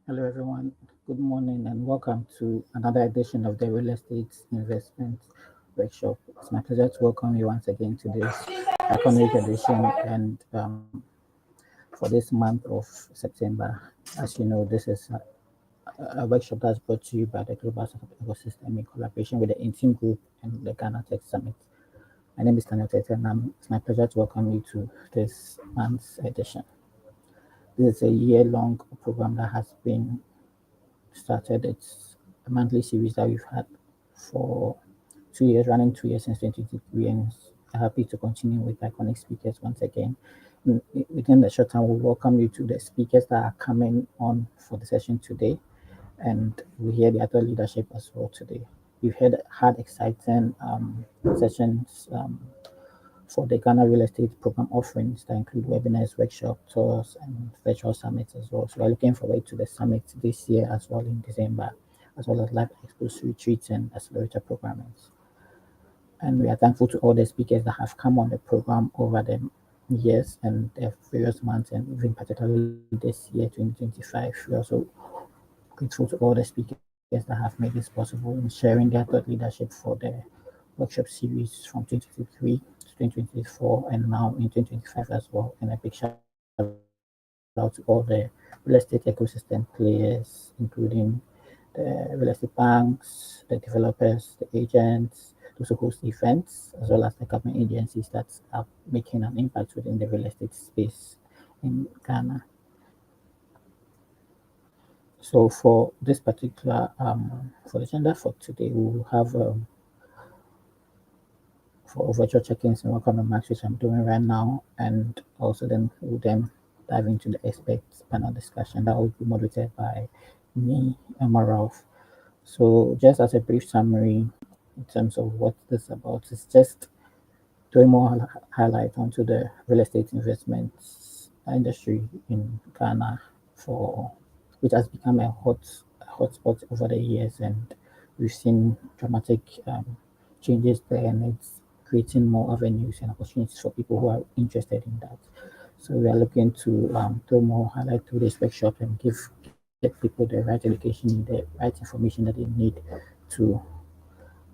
Hello, everyone. Good morning, and welcome to another edition of the Real Estate Investment Workshop. It's my pleasure to welcome you once again to this iconic edition. And for this month of September, as you know, this is a workshop that's brought to you by the Global Startup Ecosystem in collaboration with the Intim Group and the Ghana Tech Summit. My name is Daniel Tete, and it's my pleasure to welcome you to this month's edition. This is a year-long program that has been started. It's a monthly series that we've had for 2 years, running 2 years since 2023, and happy to continue with iconic speakers once again. Within the short time, we'll welcome you to the speakers that are coming on for the session today, and we hear the other leadership as well today. We've had exciting sessions for the Ghana Real Estate Program offerings that include webinars, workshops, tours, and virtual summits as well. So we're looking forward to the summit this year as well in December, as well as live expos, retreats, and accelerator programs. And we are thankful to all the speakers that have come on the program over the years and the various months, and even particularly this year, 2025. We're also grateful to all the speakers that have made this possible in sharing their thought leadership for the workshop series from 2023 to 2024 and now in 2025 as well. And a big shout out to all the real estate ecosystem players, including the real estate banks, the developers, the agents, those who host events, as well as the government agencies that are making an impact within the real estate space in Ghana. So for this particular for the agenda for today, we will have for virtual check-ins and welcome remarks, which I'm doing right now, and also then we'll then dive into the experts panel discussion that will be moderated by me and Ralph. So just as a brief summary in terms of what this is about, it's just doing more highlight onto the real estate investments industry in Ghana, for which has become a hotspot over the years, and we've seen dramatic changes there, and it's creating more avenues and opportunities for people who are interested in that. So we are looking to do more highlight through this workshop and get people the right education, the right information that they need to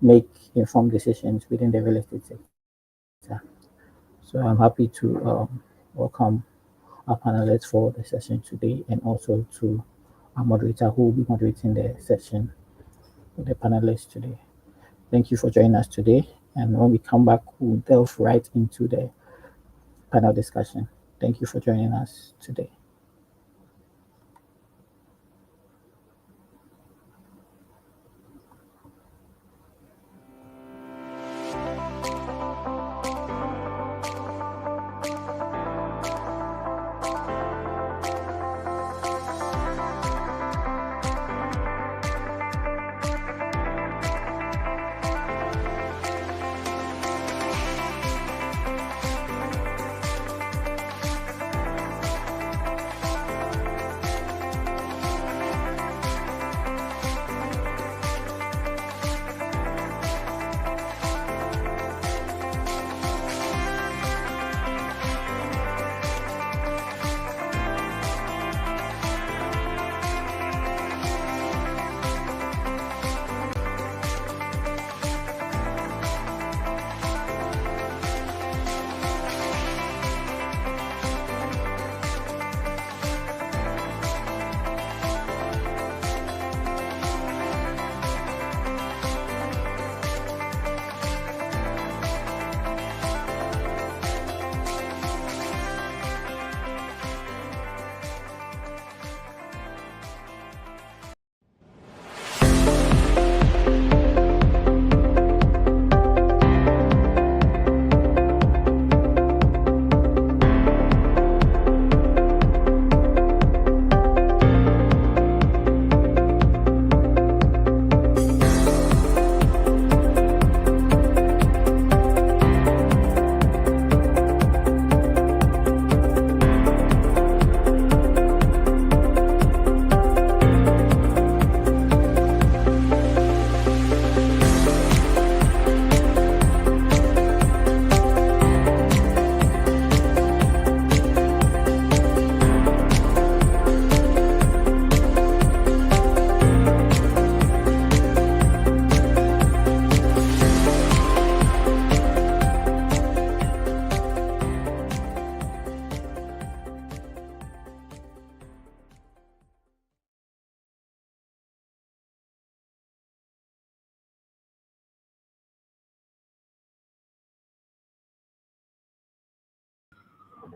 make informed decisions within the real estate sector. So I'm happy to welcome our panelists for the session today, and also to our moderator who will be moderating the session with the panelists today. Thank you for joining us today. And when we come back, we'll delve right into the panel discussion. Thank you for joining us today.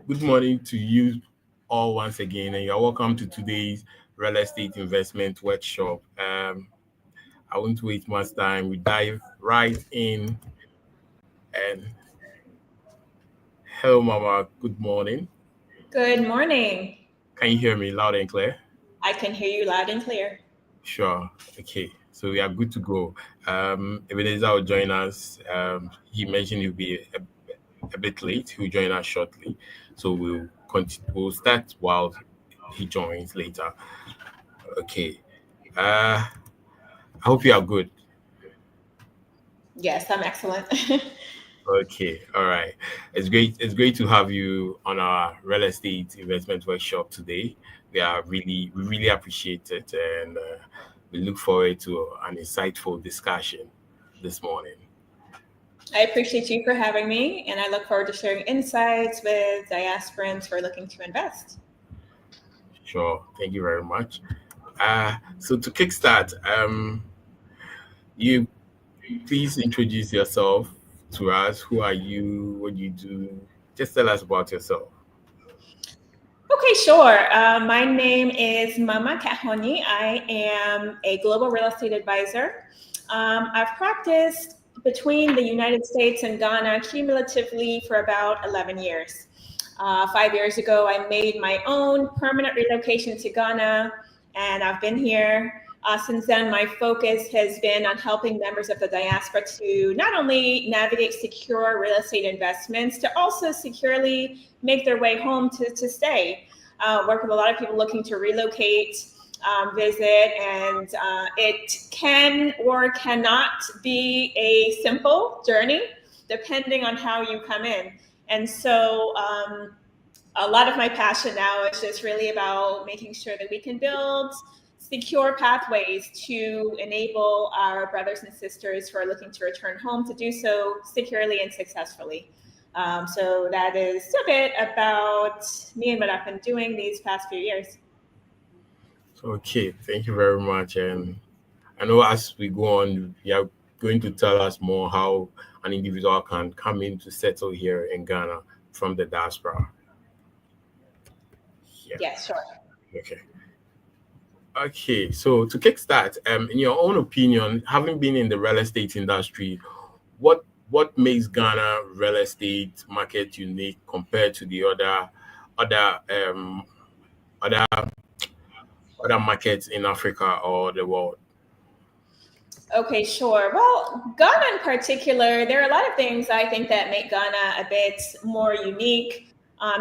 Good morning to you all once again, and you're welcome to today's real estate investment workshop. I won't waste much time. We dive right in. And hello, Mama. Good morning. Good morning. Can you hear me loud and clear? I can hear you loud and clear. Sure. Okay. So we are good to go. Ebenezer will join us. He mentioned he'll be a bit late. He'll join us shortly. So we'll continue. We'll start while he joins later. Okay. I hope you are good. Yes, I'm excellent. Okay, all right. It's great. It's great to have you on our real estate investment workshop today. We really appreciate it, and we look forward to an insightful discussion this morning. I appreciate you for having me, and I look forward to sharing insights with diasporans who are looking to invest. Sure. Thank you very much. So to kickstart, you please introduce yourself to us. Who are you? What do you do? Just tell us about yourself. Okay, sure. My name is Mama Kahoni. I am a global real estate advisor. I've practiced between the United States and Ghana cumulatively for about 11 years. 5 years ago, I made my own permanent relocation to Ghana, and I've been here. Since then, my focus has been on helping members of the diaspora to not only navigate secure real estate investments, to also securely make their way home to stay. Work with a lot of people looking to relocate, visit, and it can or cannot be a simple journey depending on how you come in. And so, a lot of my passion now is just really about making sure that we can build secure pathways to enable our brothers and sisters who are looking to return home to do so securely and successfully. So that is a bit about me and what I've been doing these past few years. Okay, thank you very much. And I know as we go on, you are going to tell us more how an individual can come in to settle here in Ghana from the diaspora. Yeah. Yes, sure. Okay. Okay. So to kickstart, in your own opinion, having been in the real estate industry, what makes Ghana real estate market unique compared to the other other other markets in Africa or the world? Okay, sure. Well, Ghana in particular, there are a lot of things I think that make Ghana a bit more unique.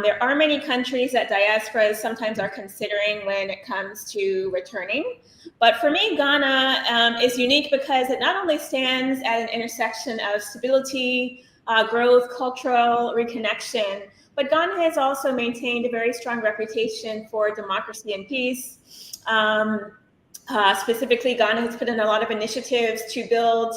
There are many countries that diasporas sometimes are considering when it comes to returning. But for me, Ghana is unique because it not only stands at an intersection of stability, growth, cultural reconnection, but Ghana has also maintained a very strong reputation for democracy and peace. Specifically, Ghana has put in a lot of initiatives to build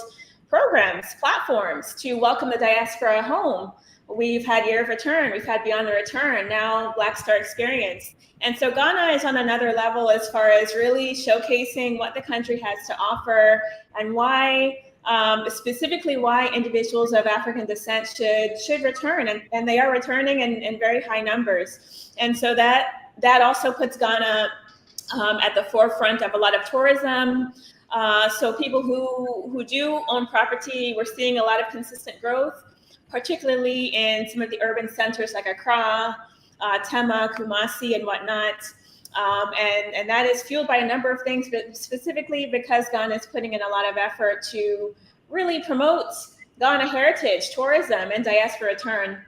programs, platforms to welcome the diaspora home. We've had Year of Return, we've had Beyond the Return, now Black Star Experience. And so Ghana is on another level as far as really showcasing what the country has to offer and why, specifically why individuals of African descent should return. And they are returning in very high numbers. And so that also puts Ghana at the forefront of a lot of tourism. So people who do own property, we're seeing a lot of consistent growth, particularly in some of the urban centers like Accra, Tema, Kumasi, and whatnot. And that is fueled by a number of things, but specifically because Ghana is putting in a lot of effort to really promote Ghana heritage, tourism, and diaspora return.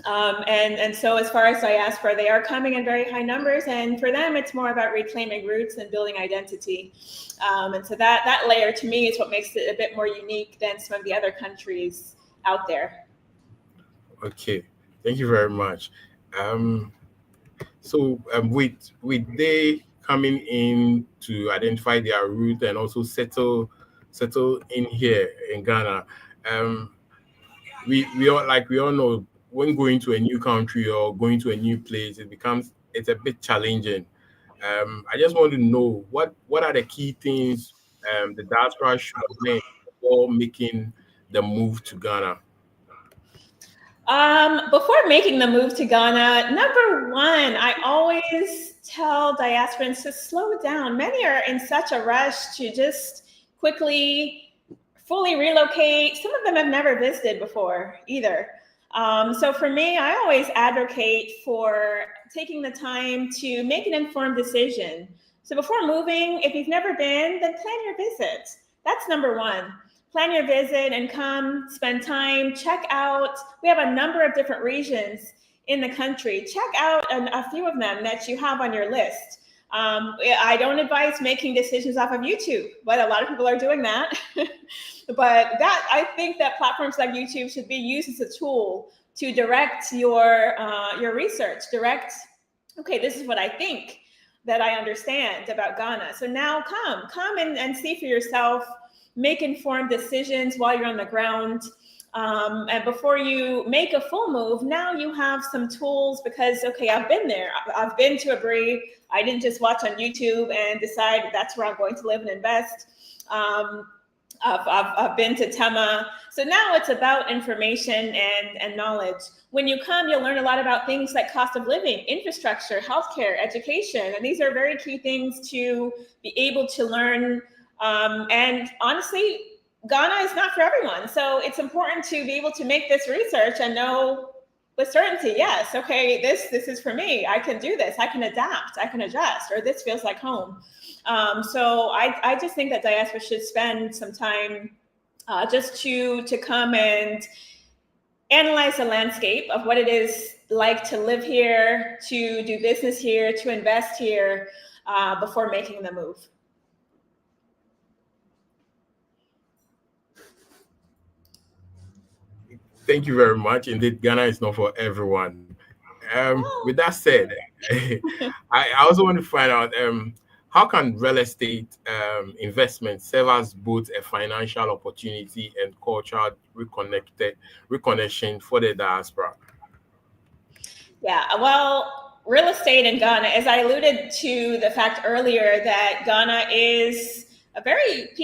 And so as far as diaspora, they are coming in very high numbers. And for them, it's more about reclaiming roots and building identity. And so that layer to me is what makes it a bit more unique than some of the other countries out there. Okay, thank you very much. Um, with they coming in to identify their route and also settle in here in Ghana, um, we all know when going to a new country or going to a new place, it's a bit challenging. I just want to know what are the key things the diaspora should learn before making the move to Ghana. Before making the move to Ghana, number one, I always tell diasporans to slow down. Many are in such a rush to just quickly, fully relocate. Some of them have never visited before either. So for me, I always advocate for taking the time to make an informed decision. So before moving, if you've never been, then plan your visit. That's number one. Plan your visit and come spend time, check out. We have a number of different regions in the country. Check out a few of them that you have on your list. I don't advise making decisions off of YouTube, but a lot of people are doing that. But I think that platforms like YouTube should be used as a tool to direct your research. Okay, this is what I think that I understand about Ghana. So now come and see for yourself. Make informed decisions while you're on the ground. And before you make a full move, now you have some tools because, okay, I've been there. I've been to Aburi. I didn't just watch on YouTube and decide that's where I'm going to live and invest. I've been to Tema. So now it's about information and knowledge. When you come, you'll learn a lot about things like cost of living, infrastructure, healthcare, education. And these are very key things to be able to learn. And honestly, Ghana is not for everyone. So it's important to be able to make this research and know with certainty, yes, okay, this is for me. I can do this. I can adapt. I can adjust, or this feels like home. So I just think that diaspora should spend some time just to come and analyze the landscape of what it is like to live here, to do business here, to invest here before making the move. Thank you very much. Indeed, Ghana is not for everyone. With that said, I also want to find out how can real estate investment serve as both a financial opportunity and cultural reconnection for the diaspora? Yeah, well, real estate in Ghana, as I alluded to the fact earlier that Ghana is a very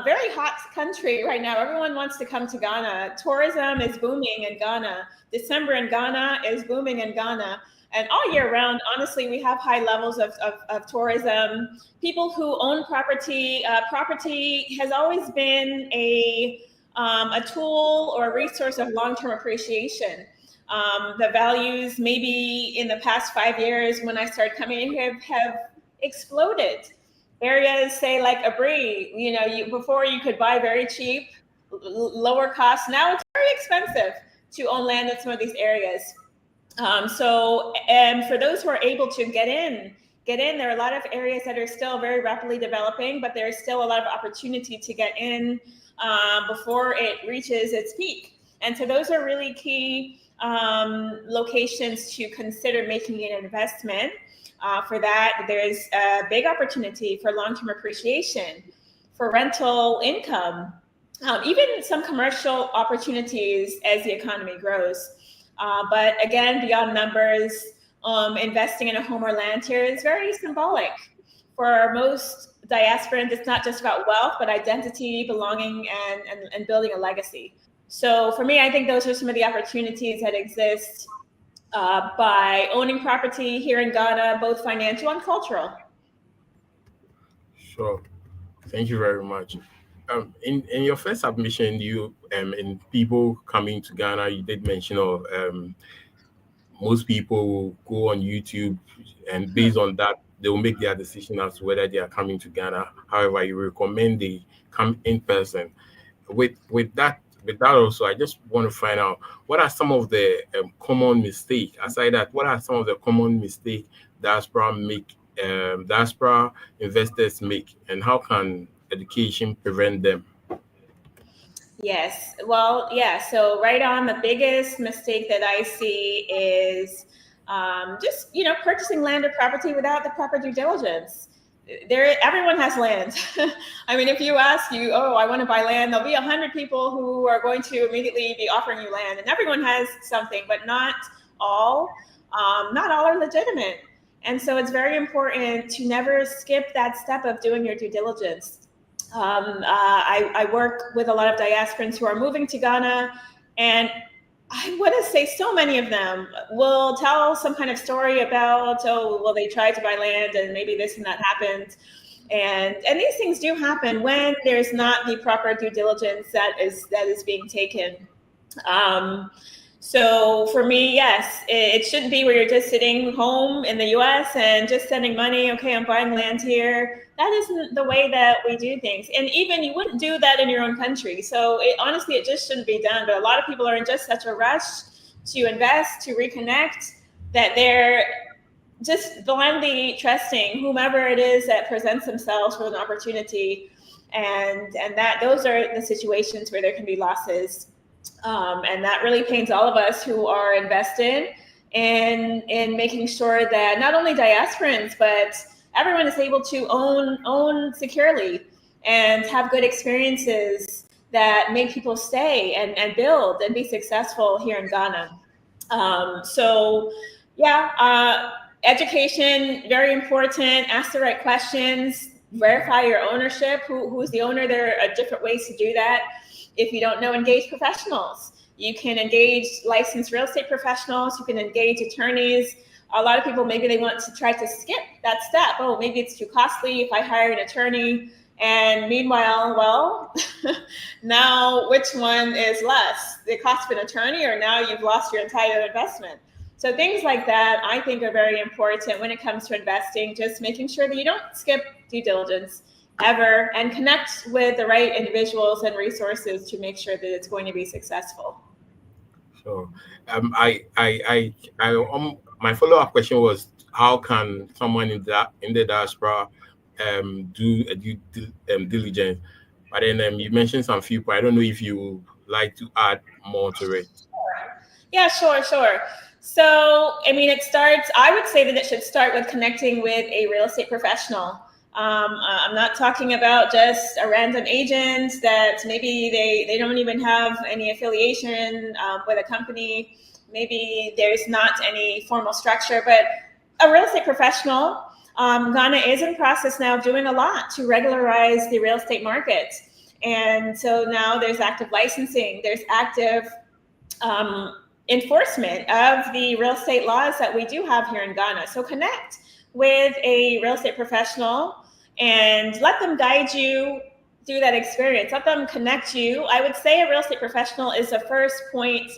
very hot country right now. Everyone wants to come to Ghana. Tourism is booming in Ghana. December in Ghana is booming in Ghana. And all year round, honestly, we have high levels of tourism. People who own property, property has always been a tool or a resource of long-term appreciation. The values maybe in the past 5 years when I started coming in here have exploded. Areas, say like Aburi, before you could buy very cheap, lower cost. Now it's very expensive to own land in some of these areas. So for those who are able to get in, there are a lot of areas that are still very rapidly developing, but there's still a lot of opportunity to get in before it reaches its peak. And so those are really key locations to consider making an investment. For that, there's a big opportunity for long-term appreciation, for rental income, even some commercial opportunities as the economy grows. But again, beyond numbers, investing in a home or land here is very symbolic. For most diasporans, it's not just about wealth, but identity, belonging, and building a legacy. So for me, I think those are some of the opportunities that exist by owning property here in Ghana, both financial and cultural. Sure. Thank you very much. In your first submission, you in people coming to Ghana, you did mention of most people will go on YouTube, and based on that, they will make their decision as to whether they are coming to Ghana. However, you recommend they come in person. With that also, I just want to find out what are some of the common mistakes. Aside that, what are some of the common mistakes diaspora investors make, and how can education prevent them? Yes, well, yeah. So right on, the biggest mistake that I see is just purchasing land or property without the proper due diligence. Everyone has land. I mean, if you ask I want to buy land, there'll be 100 people who are going to immediately be offering you land, and everyone has something, but not all. Not all are legitimate, and so it's very important to never skip that step of doing your due diligence. I work with a lot of diasporans who are moving to Ghana, and I want to say so many of them will tell some kind of story about, oh, well, they tried to buy land and maybe this and that happened. And these things do happen when there's not the proper due diligence that is being taken. So for me, yes, it shouldn't be where you're just sitting home in the US and just sending money. Okay, I'm buying land here. That isn't the way that we do things. And even you wouldn't do that in your own country. So honestly, it just shouldn't be done. But a lot of people are in just such a rush to invest, to reconnect, that they're just blindly trusting whomever it is that presents themselves with an opportunity. And that those are the situations where there can be losses. And that really pains all of us who are invested in making sure that not only diasporans, but everyone is able to own securely and have good experiences that make people stay and build and be successful here in Ghana. Education, very important. Ask the right questions. Verify your ownership. Who's the owner? There are different ways to do that. If you don't know, engage professionals. You can engage licensed real estate professionals. You can engage attorneys. A lot of people, maybe they want to try to skip that step. Oh, maybe it's too costly if I hire an attorney. And meanwhile, well, now which one is less? The cost of an attorney, or now you've lost your entire investment? So things like that, I think, are very important when it comes to investing, just making sure that you don't skip due diligence ever, and connect with the right individuals and resources to make sure that it's going to be successful. So, my follow-up question was, how can someone in the diaspora do a due diligence? But then you mentioned some few, but I don't know if you would like to add more to it. Yeah, sure. So, I mean, I would say that it should start with connecting with a real estate professional. I'm not talking about just a random agent that maybe they don't even have any affiliation with a company. Maybe there's not any formal structure, but a real estate professional. Ghana is in process now of doing a lot to regularize the real estate market. And so now there's active licensing, there's active enforcement of the real estate laws that we do have here in Ghana. So connect with a real estate professional and let them guide you through that experience. Let them connect you. I would say a real estate professional is the first point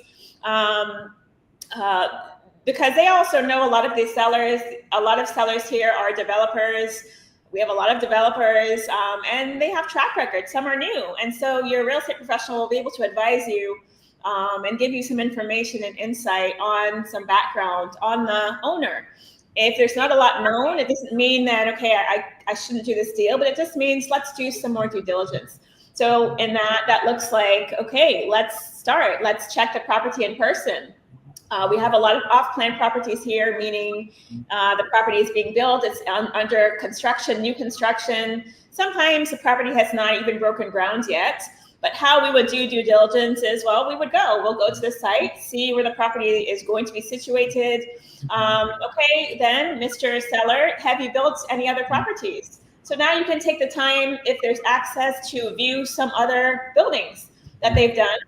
because they also know a lot of these sellers. A lot of sellers here are developers. We have a lot of developers and they have track records. Some are new. And so your real estate professional will be able to advise you and give you some information and insight on some background on the owner. If there's not a lot known, it doesn't mean that, okay, I shouldn't do this deal, but it just means let's do some more due diligence. So in that looks like, okay, let's start. Let's check the property in person. We have a lot of off-plan properties here, meaning the property is being built, it's under construction, new construction. Sometimes the property has not even broken ground yet. But how we would do due diligence is, well, we'll go to the site, see where the property is going to be situated. Okay, then Mr. Seller, have you built any other properties? So now you can take the time, if there's access, to view some other buildings that they've done,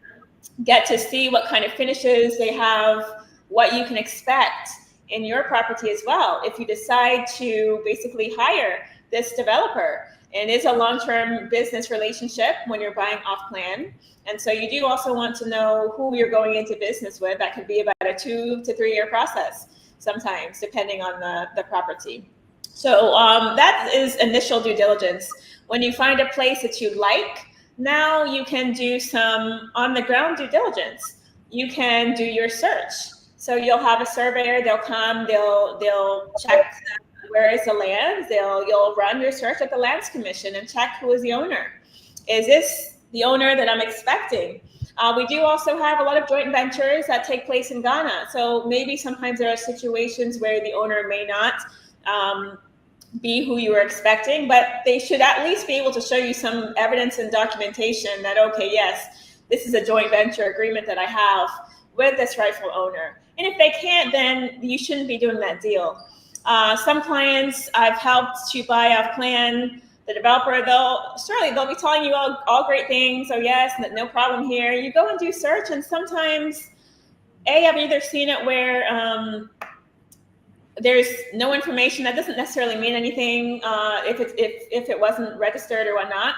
get to see what kind of finishes they have, what you can expect in your property as well. If you decide to basically hire this developer, and it's a long-term business relationship when you're buying off-plan. And so you do also want to know who you're going into business with. That could be about a 2 to 3 year process sometimes, depending on the property. So that is initial due diligence. When you find a place that you like, now you can do some on-the-ground due diligence. You can do your search. So you'll have a surveyor, they'll come, they'll check where is the land. You'll run your search at the Lands Commission and check who is the owner. Is this the owner that I'm expecting? We do also have a lot of joint ventures that take place in Ghana. So maybe sometimes there are situations where the owner may not be who you were expecting, but they should at least be able to show you some evidence and documentation that, okay, yes, this is a joint venture agreement that I have with this rightful owner. And if they can't, then you shouldn't be doing that deal. Some clients I've helped to buy off plan. The developer, they'll be telling you all great things. Oh yes, no problem here. You go and do search, and sometimes I've either seen it where there's no information. That doesn't necessarily mean anything if it wasn't registered or whatnot.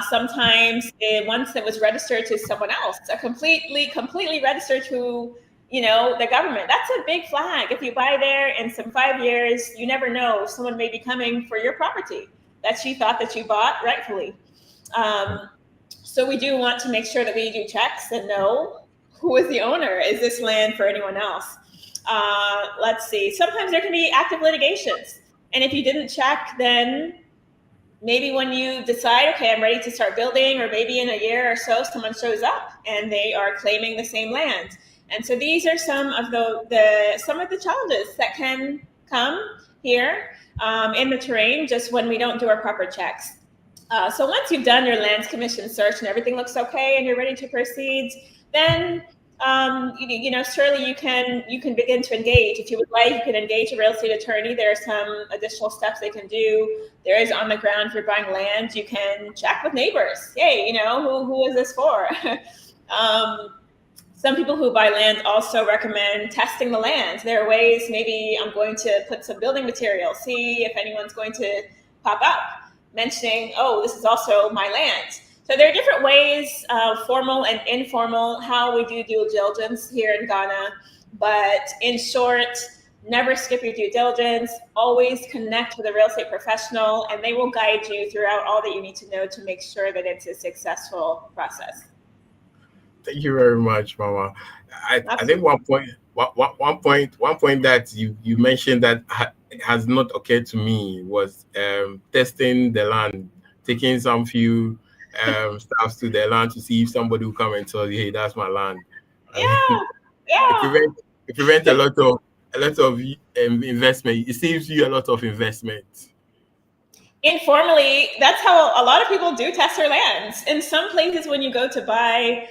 Sometimes once it was registered to someone else, completely registered to the government. That's a big flag. If you buy there in some 5 years, you never know. Someone may be coming for your property that you thought that you bought rightfully. So we do want to make sure that we do checks and know who is the owner. Is this land for anyone else? Let's see. Sometimes there can be active litigations. And if you didn't check, then maybe when you decide, okay, I'm ready to start building, or maybe in a year or so, someone shows up and they are claiming the same land. And so these are some of the challenges that can come here in the terrain just when we don't do our proper checks. So once you've done your lands commission search and everything looks okay and you're ready to proceed, then surely you can begin to engage. If you would like, you can engage a real estate attorney. There are some additional steps they can do. There is on the ground, if you're buying land, you can check with neighbors. Hey, who is this for? Some people who buy land also recommend testing the land. There are ways, maybe I'm going to put some building material, see if anyone's going to pop up mentioning, oh, this is also my land. So there are different ways, formal and informal, how we do due diligence here in Ghana. But in short, never skip your due diligence. Always connect with a real estate professional, and they will guide you throughout all that you need to know to make sure that it's a successful process. Thank you very much, Mama. I think one point that you mentioned that has not occurred to me was testing the land, taking some few staffs to the land to see if somebody will come and tell you, hey, that's my land. Yeah. It prevents a lot of investment. It saves you a lot of investment. Informally, that's how a lot of people do test their lands. In some places, when you go to buy,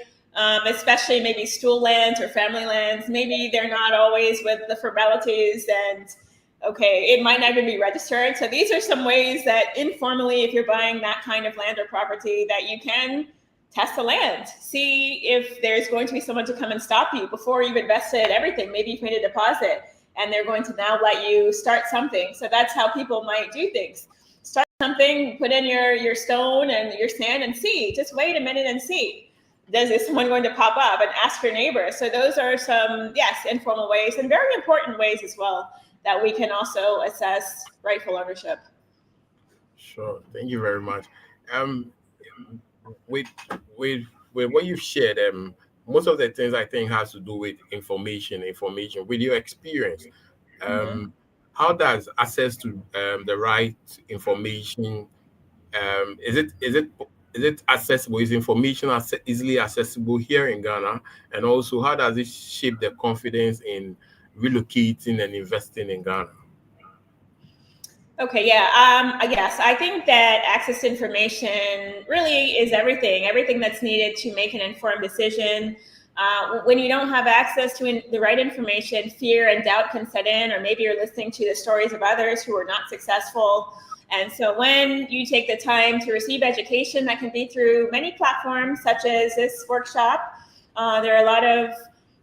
especially maybe stool lands or family lands, maybe they're not always with the formalities, and okay, it might not even be registered. So these are some ways that informally, if you're buying that kind of land or property, that you can test the land, see if there's going to be someone to come and stop you before you've invested everything. Maybe you've made a deposit and they're going to now let you start something. So that's how people might do things. Start something, put in your stone and your sand and see. Just wait a minute and see. Is someone going to pop up, and ask your neighbor? So those are some, yes, informal ways, and very important ways as well that we can also assess rightful ownership. Sure. Thank you very much. With what you've shared, most of the things I think has to do with information with your experience. How does access to the right information, is it accessible? Is information easily accessible here in Ghana? And also, how does it shape the confidence in relocating and investing in Ghana? Okay, yeah. Yes, I think that access to information really is everything that's needed to make an informed decision. When you don't have access to the right information, fear and doubt can set in, or maybe you're listening to the stories of others who are not successful. And so when you take the time to receive education, that can be through many platforms, such as this workshop. There are a lot of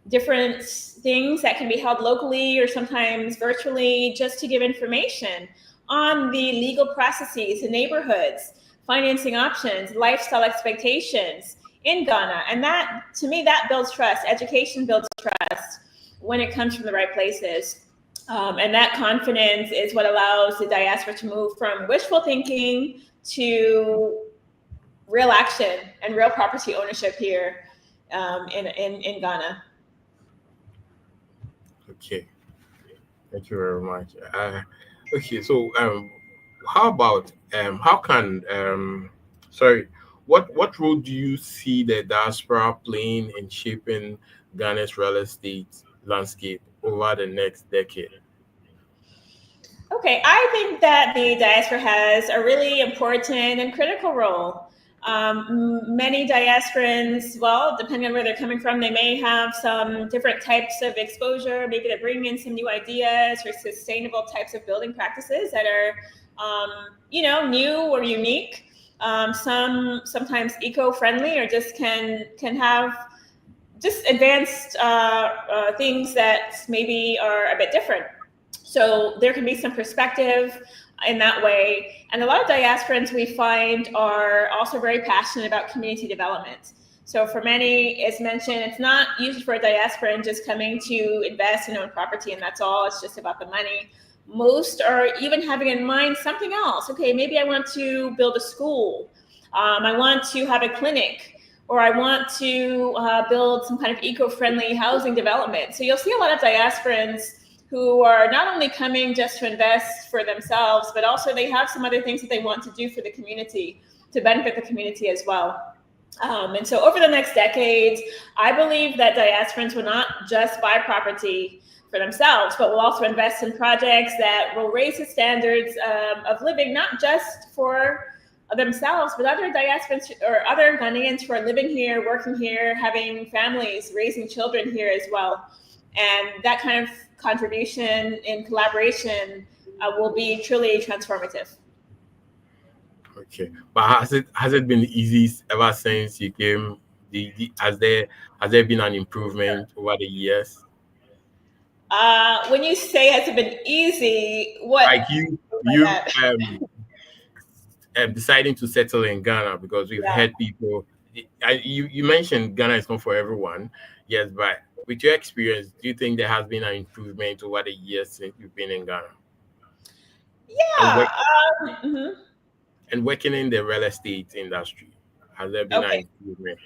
different things that can be held locally or sometimes virtually, just to give information on the legal processes in neighborhoods, financing options, lifestyle expectations in Ghana. And that, to me, that builds trust. Education builds trust when it comes from the right places. And that confidence is what allows the diaspora to move from wishful thinking to real action and real property ownership here in Ghana. Okay, thank you very much. Okay, so how about what role do you see the diaspora playing in shaping Ghana's real estate landscape over the next decade? Okay, I think that the diaspora has a really important and critical role. Many diasporans, well, depending on where they're coming from, they may have some different types of exposure. Maybe they're bringing in some new ideas or sustainable types of building practices that are, new or unique. Sometimes eco-friendly, or just can have just advanced things that maybe are a bit different. So there can be some perspective in that way. And a lot of diasporans we find are also very passionate about community development. So for many, as mentioned, it's not usually for a diasporan just coming to invest and own property and that's all, it's just about the money. Most are even having in mind something else. Okay, maybe I want to build a school. I want to have a clinic, or I want to build some kind of eco-friendly housing development. So you'll see a lot of diasporans who are not only coming just to invest for themselves, but also they have some other things that they want to do for the community, to benefit the community as well. And so over the next decades, I believe that diasporans will not just buy property for themselves, but will also invest in projects that will raise the standards of living, not just for themselves, but other diasporans or other Ghanaians who are living here, working here, having families, raising children here as well. And that kind of contribution and collaboration will be truly transformative. Okay, but has it been easy ever since you came? Has there been an improvement over the years? When you say has it been easy, what? Like you deciding to settle in Ghana, because we've heard people. You mentioned Ghana is not for everyone, yes, but with your experience, do you think there has been an improvement over the years since you've been in Ghana? Yeah. And working in the real estate industry, has there been an improvement?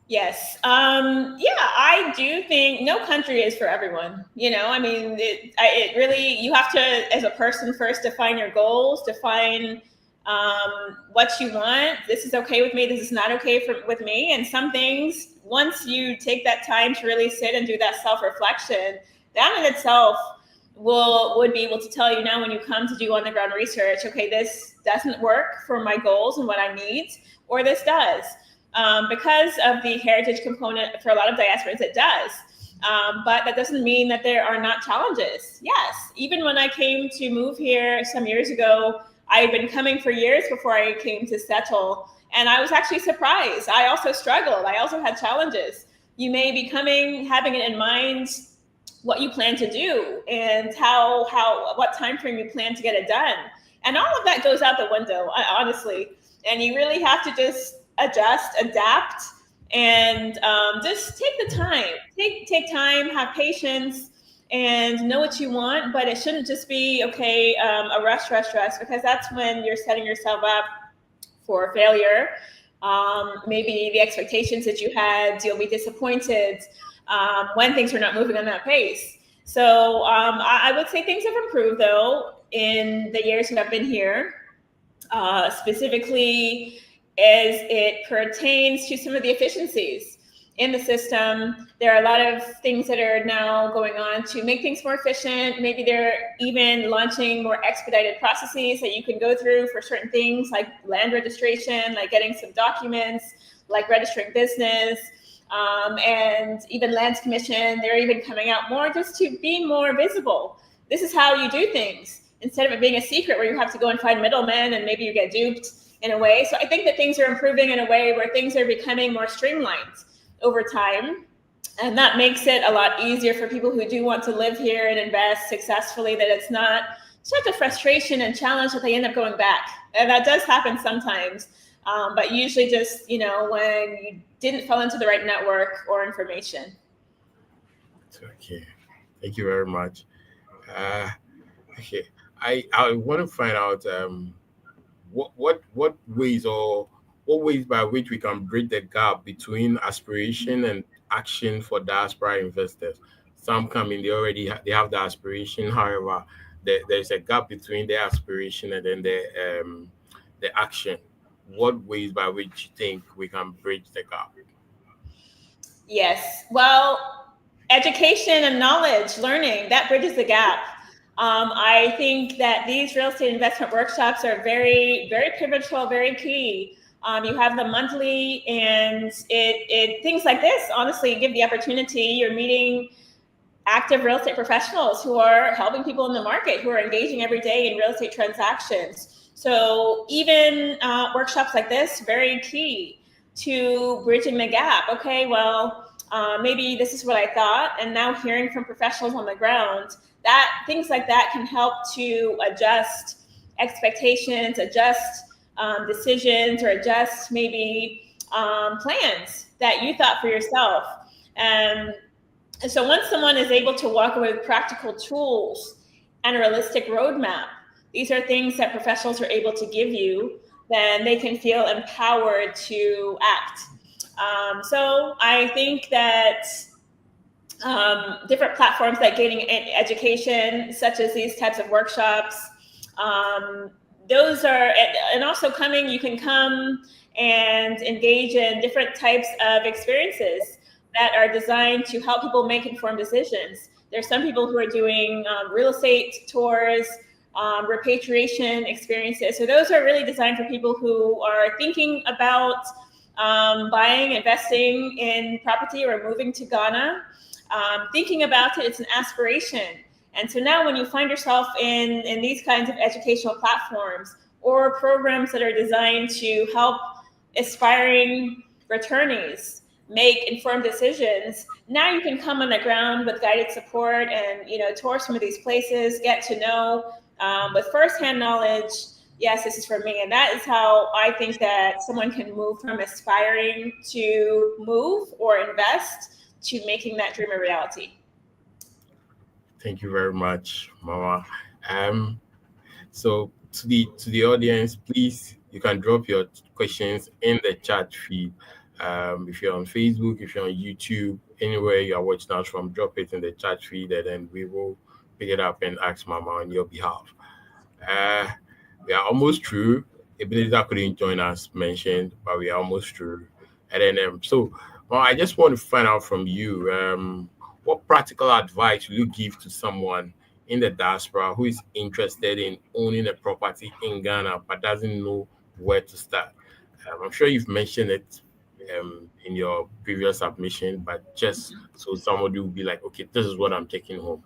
Yes. I do think no country is for everyone. You know, I mean, it really, you have to, as a person, first define your goals, define what you want. This is okay with me. This is not okay with me. And some things, once you take that time to really sit and do that self-reflection, that in itself would be able to tell you now when you come to do on-the-ground research, okay, this doesn't work for my goals and what I need, or this does. Because of the heritage component for a lot of diasporans, it does. But that doesn't mean that there are not challenges. Yes, even when I came to move here some years ago, I had been coming for years before I came to settle. And I was actually surprised. I also struggled. I also had challenges. You may be coming, having it in mind what you plan to do and what time frame you plan to get it done. And all of that goes out the window, honestly. And you really have to just adjust, adapt, and just take the time. Take time, have patience, and know what you want. But it shouldn't just be, okay, a rush, because that's when you're setting yourself up for failure. Maybe the expectations that you had, you'll be disappointed when things are not moving on that pace. So I would say things have improved, though, in the years that I've been here, specifically as it pertains to some of the efficiencies in the system. There are a lot of things that are now going on to make things more efficient. Maybe they're even launching more expedited processes that you can go through for certain things like land registration, like getting some documents, like registering business, and even lands commission. They're even coming out more just to be more visible. This is how you do things, instead of it being a secret where you have to go and find middlemen and maybe you get duped in a way. So I think that things are improving in a way where things are becoming more streamlined over time. And that makes it a lot easier for people who do want to live here and invest successfully, that it's not such a frustration and challenge that they end up going back. And that does happen sometimes, but usually just, when you didn't fall into the right network or information. Okay, thank you very much. Okay, I want to find out what ways by which we can bridge the gap between aspiration and action for diaspora investors. Some come in, they have the aspiration. However, there's a gap between their aspiration and then the action. What ways by which you think we can bridge the gap? Yes, well, education and knowledge, learning, that bridges the gap. I think that these real estate investment workshops are very, very pivotal, very key. You have them monthly, and it things like this, honestly, give the opportunity. You're meeting active real estate professionals who are helping people in the market, who are engaging every day in real estate transactions. So even workshops like this, very key. to bridging the gap. Okay, well, maybe this is what I thought, and now hearing from professionals on the ground, that things like that can help to adjust expectations, adjust decisions, or adjust maybe plans that you thought for yourself. And so once someone is able to walk away with practical tools and a realistic roadmap, these are things that professionals are able to give you, then they can feel empowered to act. So I think that different platforms like Gaining Education, such as these types of workshops, those are, and also you can come and engage in different types of experiences that are designed to help people make informed decisions. There's some people who are doing real estate tours, repatriation experiences. So those are really designed for people who are thinking about buying, investing in property, or moving to Ghana. Thinking about it, it's an aspiration. And so now when you find yourself in these kinds of educational platforms or programs that are designed to help aspiring returnees make informed decisions, now you can come on the ground with guided support and, tour some of these places, get to know with firsthand knowledge, yes, this is for me. And that is how I think that someone can move from aspiring to move or invest to making that dream a reality. Thank you very much, Mama. So to the audience, please, you can drop your questions in the chat feed. If you're on Facebook, if you're on YouTube, anywhere you are watching us from, drop it in the chat feed, and then we will pick it up and ask Mama on your behalf. We are almost through. Ebenezer couldn't join us, mentioned, but we are almost through. And then, well, I just want to find out from you, what practical advice will you give to someone in the diaspora who is interested in owning a property in Ghana but doesn't know where to start? I'm sure you've mentioned it in your previous submission, but just so somebody will be like, okay, this is what I'm taking home.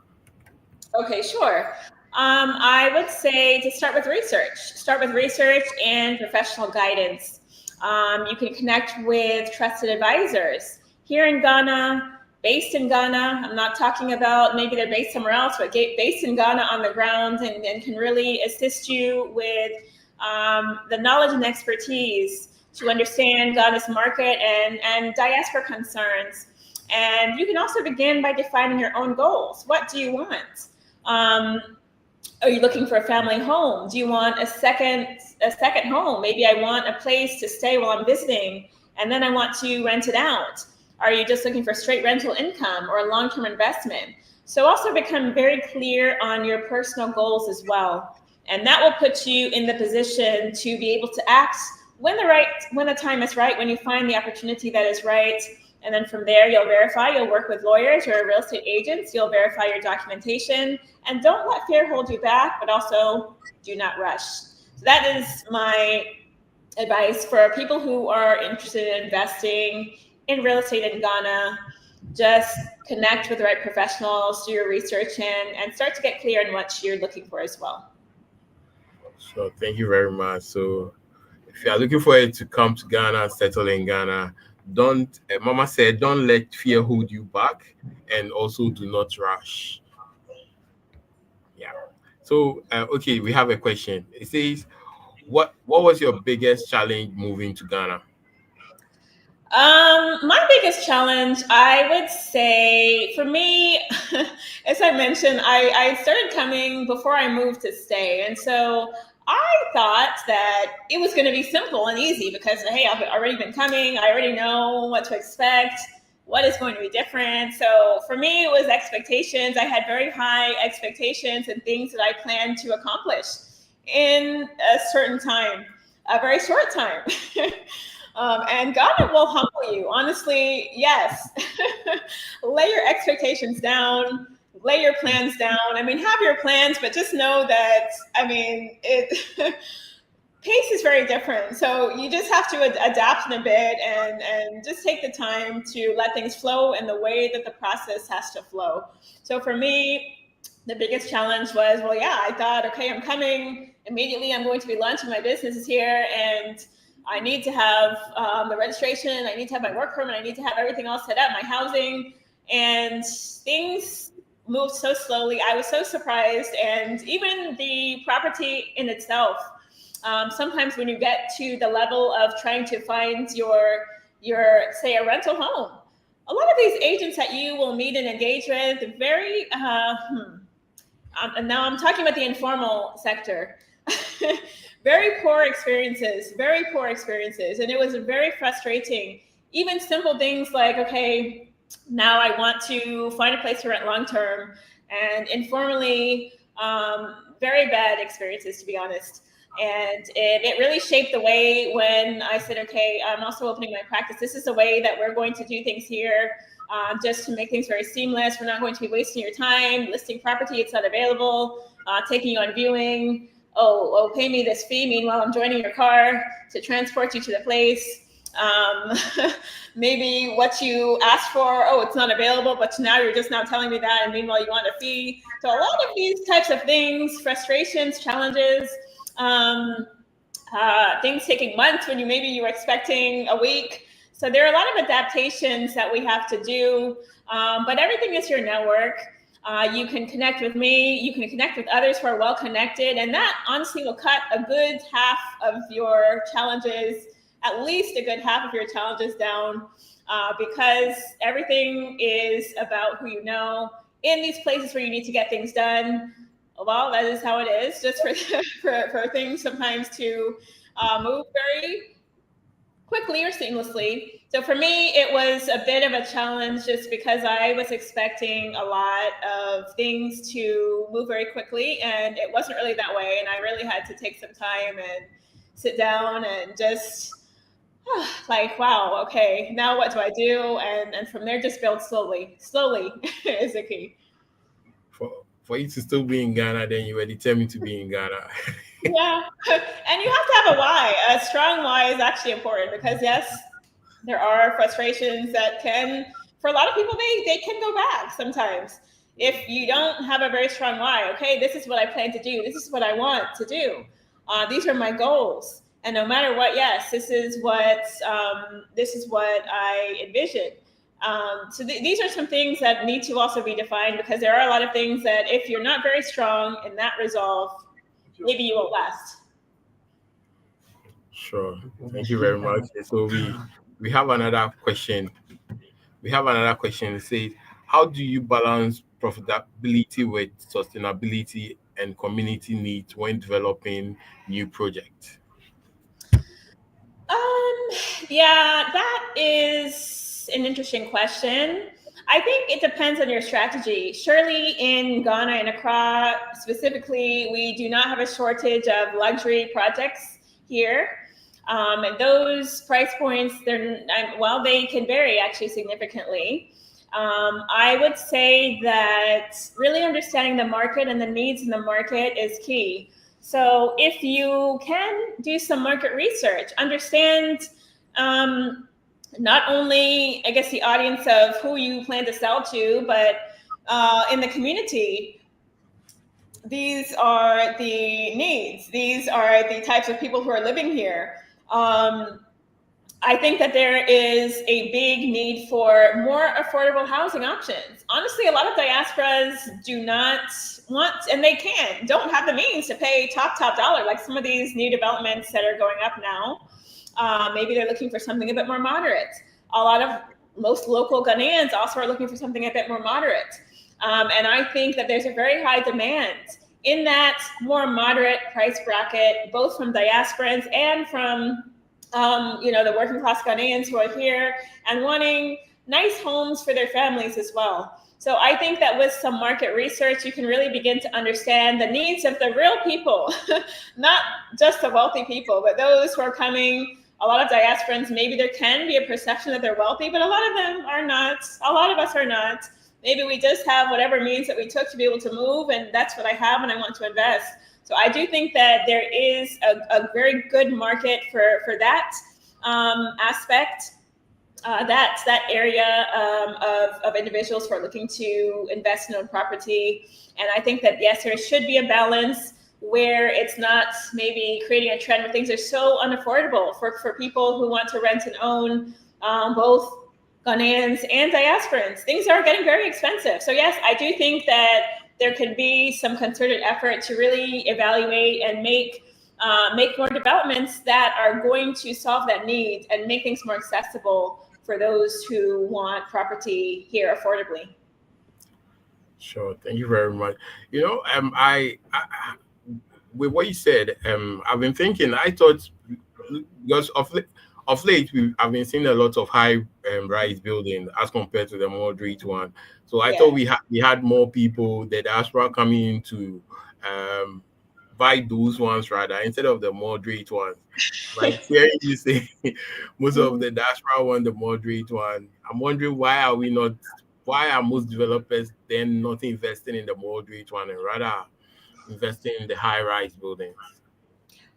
Okay, sure. I would say to start with research. Start with research and professional guidance. You can connect with trusted advisors here in Ghana, based in Ghana. I'm not talking about maybe they're based somewhere else, but based in Ghana on the ground, and can really assist you with the knowledge and expertise to understand Ghana's market and diaspora concerns. And you can also begin by defining your own goals. What do you want? Are you looking for a family home? Do you want a second home? Maybe I want a place to stay while I'm visiting, and then I want to rent it out. Are you just looking for straight rental income or a long-term investment? So also become very clear on your personal goals as well. And that will put you in the position to be able to act when the time is right, when you find the opportunity that is right. And then from there, you'll work with lawyers or real estate agents, you'll verify your documentation, and don't let fear hold you back, but also do not rush. So that is my advice for people who are interested in investing in real estate in Ghana. Just connect with the right professionals, do your research, and start to get clear on what you're looking for as well. So thank you very much. So if you are looking for it to come to Ghana, settle in Ghana, Mama said, don't let fear hold you back, and also do not rush. Yeah. So, okay, we have a question. It says, what was your biggest challenge moving to Ghana? My biggest challenge, I would say, for me, as I mentioned, I started coming before I moved to stay. And so I thought that it was going to be simple and easy because, hey, I've already been coming. I already know what to expect, what is going to be different. So for me, it was expectations. I had very high expectations and things that I planned to accomplish in a certain time, a very short time. And Ghana will humble you. Honestly, yes. Lay your expectations down. Lay your plans down. I mean, have your plans, but just know that, pace is very different. So you just have to adapt in a bit and just take the time to let things flow in the way that the process has to flow. So for me, the biggest challenge was, I thought, okay, I'm coming immediately. I'm going to be launching my businesses here. And I need to have the registration, I need to have my work permit, I need to have everything all set up, my housing, and things moved so slowly. I was so surprised. And even the property in itself, sometimes when you get to the level of trying to find your say a rental home, a lot of these agents that you will meet and engage with, very, and now I'm talking about the informal sector, very poor experiences. And it was very frustrating. Even simple things like, okay, now I want to find a place to rent long-term, and informally, very bad experiences, to be honest. And it really shaped the way when I said, okay, I'm also opening my practice. This is the way that we're going to do things here, just to make things very seamless. We're not going to be wasting your time listing property. It's not available, taking you on viewing. Oh, pay me this fee. Meanwhile, I'm joining your car to transport you to the place. Maybe what you asked for, oh, it's not available, but now you're just now telling me that, and meanwhile you want a fee. So a lot of these types of things, frustrations, challenges, things taking months when you were expecting a week. So there are a lot of adaptations that we have to do, but everything is your network. You can connect with me, you can connect with others who are well connected, and that honestly will cut a good half of your challenges, at least a good half of your challenges down, because everything is about who you know in these places where you need to get things done. Well, that is how it is, just for things sometimes to move very quickly or seamlessly. So for me, it was a bit of a challenge just because I was expecting a lot of things to move very quickly, and it wasn't really that way. And I really had to take some time and sit down and just like, wow, okay, now what do I do? And from there, just build slowly. Slowly is the key. For you to still be in Ghana, then you were determined to be in Ghana. Yeah, and you have to have a why. A strong why is actually important, because yes, there are frustrations that can, for a lot of people, they can go back sometimes. If you don't have a very strong why, okay, this is what I plan to do. This is what I want to do. These are my goals. And no matter what, yes, this is what I envision. So these are some things that need to also be defined, because there are a lot of things that if you're not very strong in that resolve, maybe you won't last. Sure. Thank you very much. So we have another question. It says, how do you balance profitability with sustainability and community needs when developing new projects? Yeah, that is an interesting question. I think it depends on your strategy. Surely in Ghana and Accra specifically, we do not have a shortage of luxury projects here. And those price points, they can vary actually significantly. I would say that really understanding the market and the needs in the market is key. So if you can do some market research, understand not only, I guess, the audience of who you plan to sell to, but in the community, these are the needs. These are the types of people who are living here. I think that there is a big need for more affordable housing options. Honestly, a lot of diasporas do not want, and they don't have the means to pay top dollar, like some of these new developments that are going up now. Maybe they're looking for something a bit more moderate. Most local Ghanaians also are looking for something a bit more moderate. And I think that there's a very high demand in that more moderate price bracket, both from diasporans and from the working class Ghanaians who are here and wanting nice homes for their families as well. So I think that with some market research, you can really begin to understand the needs of the real people, not just the wealthy people, but those who are coming. A lot of diasporans, maybe there can be a perception that they're wealthy, but a lot of them are not. A lot of us are not. Maybe we just have whatever means that we took to be able to move, and that's what I have and I want to invest. So I do think that there is a very good market for that aspect, that area of individuals who are looking to invest in own property. And I think that, yes, there should be a balance. where it's not maybe creating a trend where things are so unaffordable for people who want to rent and own, both Ghanaians and diasporans. Things are getting very expensive. So yes, I do think that there could be some concerted effort to really evaluate and make more developments that are going to solve that need and make things more accessible for those who want property here affordably. Sure, thank you very much. You know, I with what you said, I've been thinking. I thought because of late, I've been seeing a lot of high-rise building as compared to the moderate one. So I thought we had more people, the diaspora, coming in to buy those ones rather instead of the moderate ones. Like hearing you say most of the diaspora want the moderate one. I'm wondering why are most developers then not investing in the moderate one and rather investing in the high-rise buildings?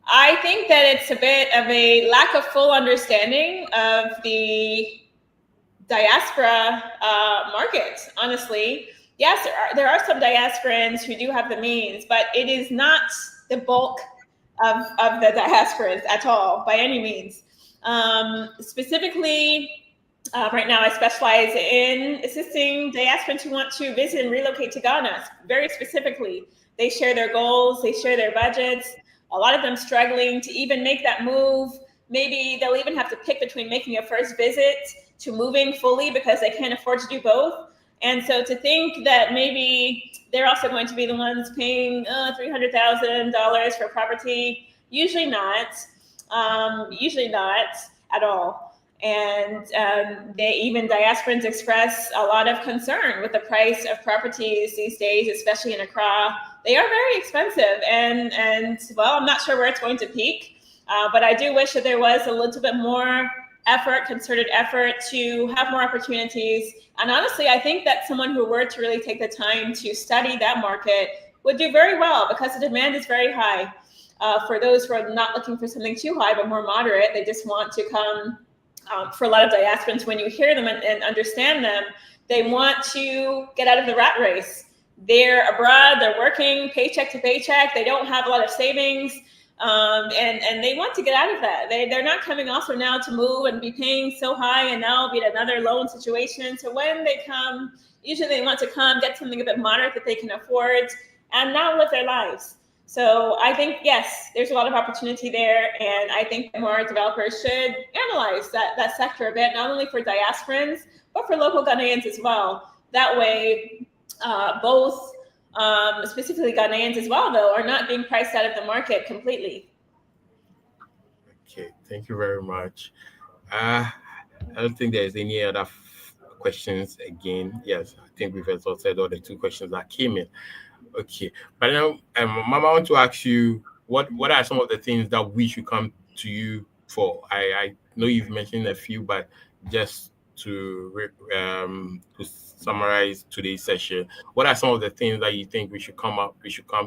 I think that it's a bit of a lack of full understanding of the diaspora market, honestly. Yes, there are some diasporans who do have the means, but it is not the bulk of the diasporans at all, by any means. Specifically, right now I specialize in assisting diasporans who want to visit and relocate to Ghana. Very specifically, they share their goals, they share their budgets. A lot of them struggling to even make that move. Maybe they'll even have to pick between making a first visit to moving fully because they can't afford to do both. And so to think that maybe they're also going to be the ones paying $300,000 for property, usually not at all. And even diasporans express a lot of concern with the price of properties these days, especially in Accra. They are very expensive, and well, I'm not sure where it's going to peak, but I do wish that there was a little bit more concerted effort to have more opportunities. And honestly, I think that someone who were to really take the time to study that market would do very well because the demand is very high. For those who are not looking for something too high, but more moderate, they just want to come. For a lot of diasporans, when you hear them and understand them, they want to get out of the rat race. They're abroad, they're working paycheck to paycheck, they don't have a lot of savings, and they want to get out of that. They're not coming also now to move and be paying so high and now be in another loan situation. So when they come, usually they want to come, get something a bit moderate that they can afford, and now live their lives. So I think, yes, there's a lot of opportunity there. And I think more developers should analyze that sector a bit, not only for diasporans, but for local Ghanaians as well. That way, both, specifically Ghanaians as well, though, are not being priced out of the market completely. Okay, thank you very much. I don't think there's any other questions again. Yes, I think we've exhausted all the two questions that came in. Okay, but now, Mama, I want to ask you, what are some of the things that we should come to you for? I know you've mentioned a few, but just to summarize today's session, what are some of the things that you think we should come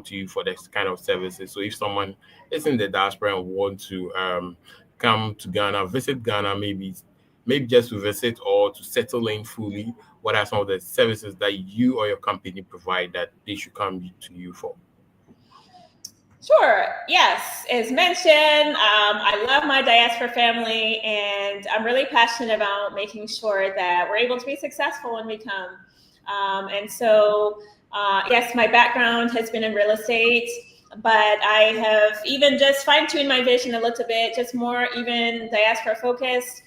to you for this kind of services? So if someone is in the diaspora and want to come to Ghana, visit Ghana, maybe just to visit or to settle in fully, what are some of the services that you or your company provide that they should come to you for? Sure. Yes. As mentioned, I love my diaspora family, and I'm really passionate about making sure that we're able to be successful when we come. And so, yes, my background has been in real estate, but I have even just fine-tuned my vision a little bit, just more even diaspora focused.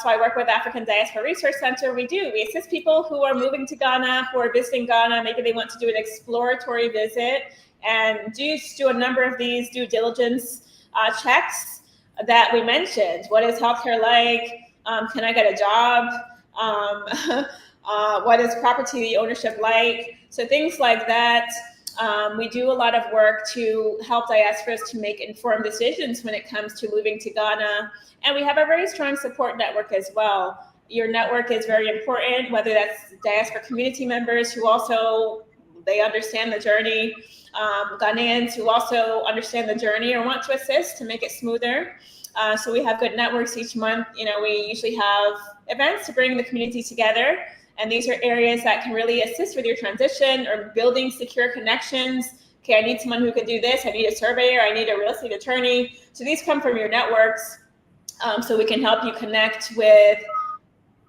So I work with African Diaspora Research Center. We assist people who are moving to Ghana, who are visiting Ghana. Maybe they want to do an exploratory visit and do a number of these due diligence checks that we mentioned. What is healthcare like? Can I get a job? What is property ownership like? So things like that. We do a lot of work to help diasporas to make informed decisions when it comes to moving to Ghana. And we have a very strong support network as well. Your network is very important, whether that's diaspora community members who also, they understand the journey, Ghanaians who also understand the journey or want to assist to make it smoother. So we have good networks each month. We usually have events to bring the community together. And these are areas that can really assist with your transition or building secure connections, okay, I need someone who can do this. I need a surveyor. I need a real estate attorney. So these come from your networks. So we can help you connect with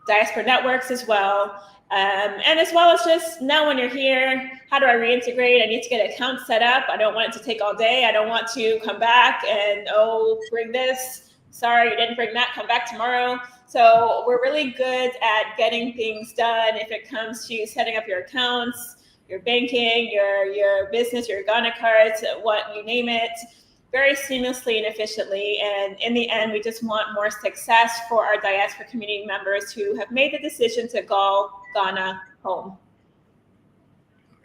diaspora networks as well. And as well as just know when you're here, how do I reintegrate? I need to get an account set up. I don't want it to take all day. I don't want to come back and, oh, bring this. Sorry, you didn't bring that. Come back tomorrow. So we're really good at getting things done if it comes to setting up your accounts, your banking, your business, your Ghana cards, what you name it, very seamlessly and efficiently. And in the end, we just want more success for our diaspora community members who have made the decision to call Ghana home.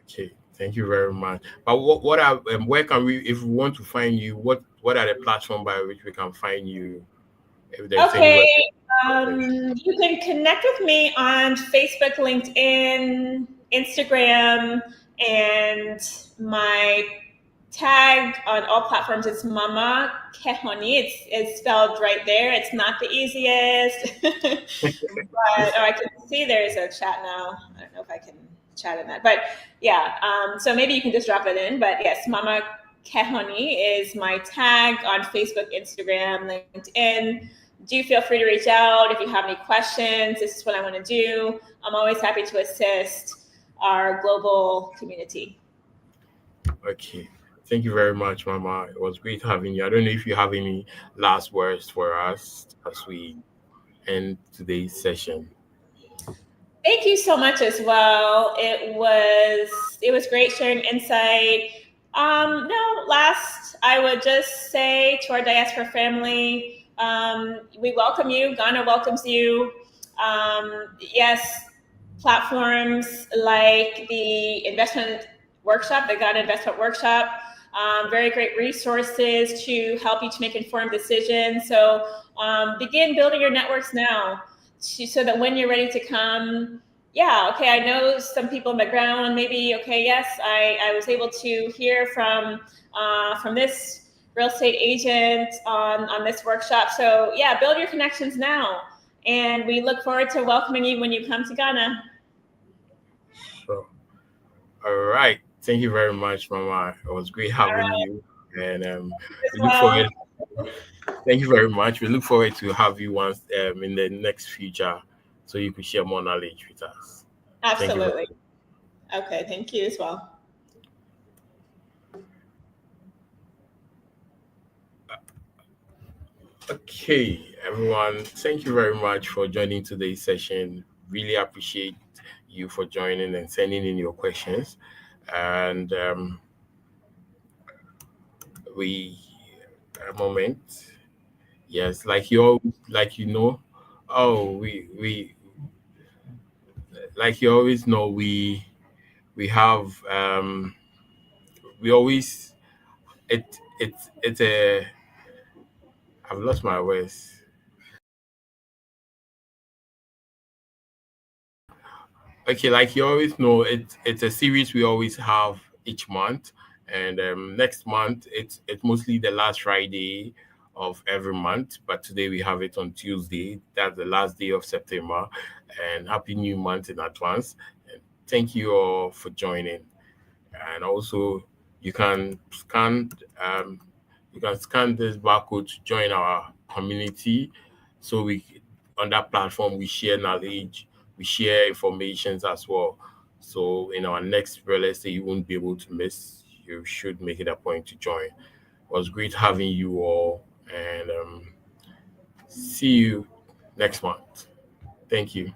Okay, thank you very much. But where can we, if we want to find you, what are the platforms by which we can find you? If there's you can connect with me on Facebook, LinkedIn, Instagram, and my tag on all platforms is Mama Kehoni. It's spelled right there. It's not the easiest, but I can see there's a chat now. I don't know if I can chat in that, but yeah. So maybe you can just drop it in. But yes, Mama Kehoni is my tag on Facebook, Instagram, LinkedIn. Do feel free to reach out if you have any questions. This is what I want to do. I'm always happy to assist our global community. Okay. Thank you very much, Mama. It was great having you. I don't know if you have any last words for us as we end today's session. Thank you so much as well. It was great sharing insight. Last, I would just say to our diaspora family, we welcome you. Ghana welcomes you. Yes, platforms like the investment workshop, the Ghana Investment Workshop, very great resources to help you to make informed decisions. So begin building your networks now so that when you're ready to come, I know some people on the ground, maybe, yes, I was able to hear from this real estate agent on this workshop. So build your connections now. And we look forward to welcoming you when you come to Ghana. Sure. All right. Thank you very much, Mama. It was great having you. And we look forward. Thank you very much. We look forward to have you once in the next future so you can share more knowledge with us. Absolutely. Okay. Thank you as well. Okay, everyone. Thank you very much for joining today's session. Really appreciate you for joining and sending in your questions. And a moment. Yes, like you know, we like you always know, we have we always it's a I've lost my words. Okay, like you always know, it's a series we always have each month, and next month it's mostly the last Friday of every month, but today we have it on Tuesday. That's the last day of September, and happy new month in advance. And thank you all for joining. And also, you can scan this barcode to join our community. So on that platform we share knowledge, we share information as well. So in our next real estate you won't be able to miss. You should make it a point to join. It was great having you all, and see you next month. Thank you.